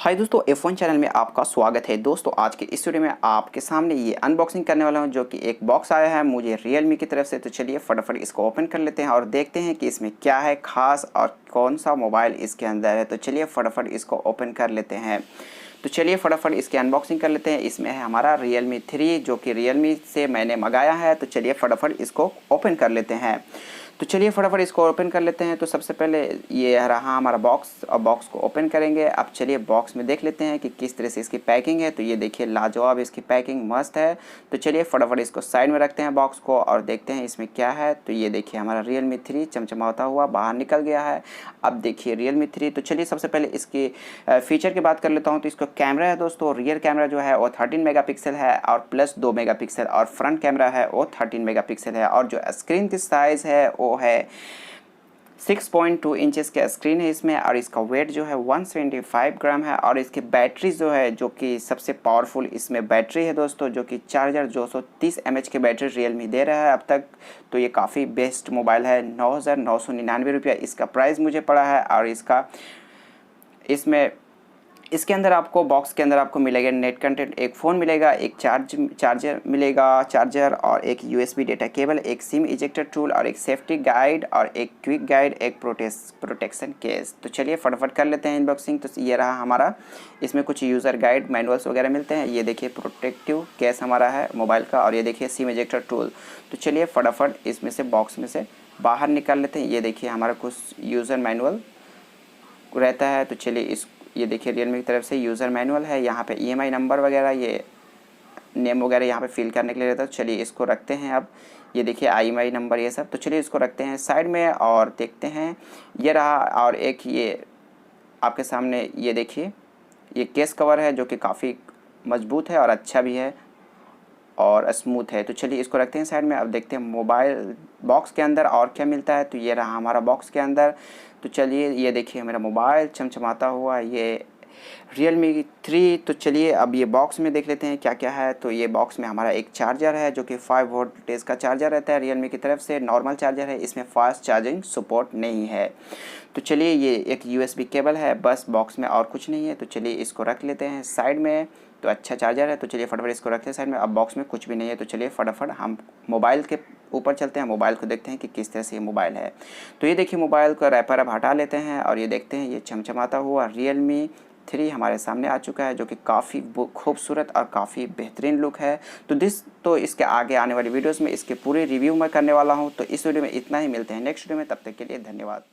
हाय दोस्तों, F1 channel में आपका स्वागत है। दोस्तों आज के इस वीडियो में आपके सामने ये अनबॉक्सिंग करने वाला हूँ, जो कि एक बॉक्स आया है मुझे Realme की तरफ से। तो चलिए फटाफट इसको ओपन कर लेते हैं और देखते हैं कि इसमें क्या है खास और कौन सा मोबाइल इसके अंदर है। तो चलिए फटाफट इसको ओपन कर लेते हैं। तो चलिए फटाफट इसकी अनबॉक्सिंग कर लेते हैं। इसमें है हमारा Realme 3, जो कि Realme से मैंने मंगाया है। तो चलिए फटाफट इसको ओपन कर लेते हैं। तो चलिए फटाफट इसको ओपन कर लेते हैं। तो सबसे पहले ये रहा हमारा बॉक्स, और बॉक्स को ओपन करेंगे। अब चलिए बॉक्स में देख लेते हैं कि किस तरह से इसकी पैकिंग है। तो ये देखिए लाजवाब इसकी पैकिंग मस्त है। तो चलिए फटाफट इसको साइड में रखते हैं बॉक्स को और देखते हैं इसमें क्या है। तो ये देखिए हमारा Realme 3 चमचमाता हुआ बाहर निकल गया है। अब देखिए Realme 3। तो चलिए सबसे पहले इसकी फीचर की बात कर लेता हूँ। तो इसका कैमरा है दोस्तों, रियर कैमरा जो है वो 13 मेगापिक्सल है और प्लस 2 मेगापिक्सल, और फ्रंट कैमरा है वो 13 मेगापिक्सल है। और जो स्क्रीन की साइज़ है वो है 6.2 इंचेस का स्क्रीन है इसमें, और इसका वेट जो है 175 ग्राम है। और इसकी बैटरी जो है, जो कि सबसे पावरफुल इसमें बैटरी है दोस्तों, जो कि 4230 mAh की बैटरी Realme दे रहा है अब तक। तो ये काफ़ी बेस्ट मोबाइल है। 9,999 रुपया इसका प्राइस मुझे पड़ा है। और इसके अंदर आपको बॉक्स के अंदर आपको मिलेगा नेट कंटेंट, एक फ़ोन मिलेगा, एक चार्जर मिलेगा, चार्जर और एक USB डेटा केबल, एक सिम इजेक्टर टूल और एक सेफ्टी गाइड और एक क्विक गाइड, एक प्रोटेक्शन केस। तो चलिए फटाफट कर लेते हैं अनबॉक्सिंग। तो ये रहा हमारा, इसमें कुछ यूज़र गाइड मैनुअल्स वगैरह मिलते हैं। ये देखिए प्रोटेक्टिव केस हमारा है मोबाइल का, और ये देखिए सिम इजेक्टर टूल। तो चलिए फटाफट इसमें से बॉक्स में से बाहर निकाल लेते हैं। ये देखिए हमारा कुछ यूज़र मैनुअल रहता है। तो चलिए ये देखिए Realme की तरफ से यूज़र मैनुअल है। यहाँ पे EMI नंबर वगैरह, ये नेम वगैरह यहाँ पे फिल करने के लिए रहता है। चलिए इसको रखते हैं। अब ये देखिए IMI नंबर ये सब। तो चलिए इसको रखते हैं साइड में और देखते हैं। ये रहा, और एक ये आपके सामने ये देखिए ये केस कवर है, जो कि काफ़ी मजबूत है और अच्छा भी है और स्मूथ है। तो चलिए इसको रखते हैं साइड में। अब देखते हैं मोबाइल बॉक्स के अंदर और क्या मिलता है। तो ये रहा हमारा बॉक्स के अंदर। तो चलिए ये देखिए मेरा मोबाइल चमचमाता हुआ, ये Realme 3। तो चलिए अब ये बॉक्स में देख लेते हैं क्या क्या है। तो ये बॉक्स में हमारा एक चार्जर है, जो कि 5 वोल्टेज का चार्जर रहता है Realme की तरफ से। नॉर्मल चार्जर है, इसमें फास्ट चार्जिंग सपोर्ट नहीं है। तो चलिए ये एक USB केबल है, बस बॉक्स में और कुछ नहीं है। तो चलिए इसको रख लेते हैं साइड में। तो अच्छा चार्जर है। तो चलिए फटाफट इसको रखते हैं साइड में। अब बॉक्स में कुछ भी नहीं है। तो चलिए फटाफट हम मोबाइल के ऊपर चलते हैं, मोबाइल को देखते हैं कि किस तरह से ये मोबाइल है। तो ये देखिए मोबाइल का रैपर अब हटा लेते हैं, और ये देखते हैं ये चमचमाता हुआ Realme 3 हमारे सामने आ चुका है, जो कि काफ़ी खूबसूरत और काफ़ी बेहतरीन लुक है। तो इसके आगे आने वाली वीडियोस में इसके पूरे रिव्यू मैं करने वाला हूँ। तो इस वीडियो में इतना ही, मिलते हैं नेक्स्ट वीडियो में, तब तक के लिए धन्यवाद।